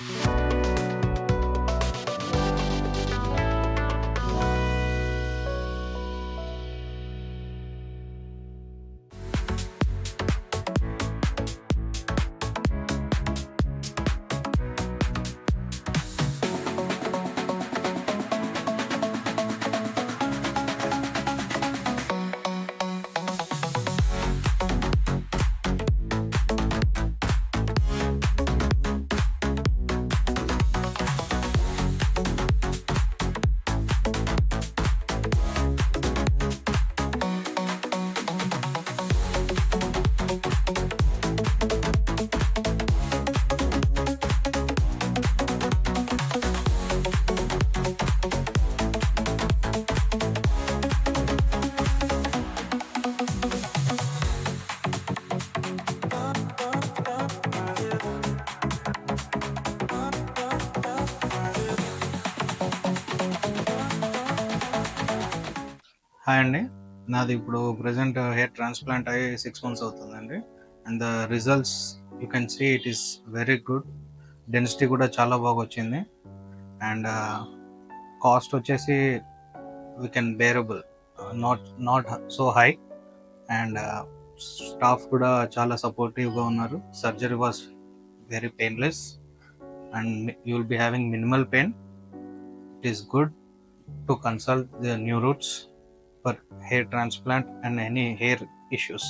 Hi అండి, నాది ఇప్పుడు ప్రజెంట్ హెయిర్ ట్రాన్స్ప్లాంట్ అయ్యి 6 months అవుతుందండి. And the results you can see it is very good. Density కూడా చాలా బాగా వచ్చింది. అండ్ కాస్ట్ వచ్చేసి we can bearable, not so high. And staff కూడా చాలా సపోర్టివ్గా ఉన్నారు. Surgery was very painless and you will be having minimal pain. It is good to consult the new routes for hair transplant and any hair issues.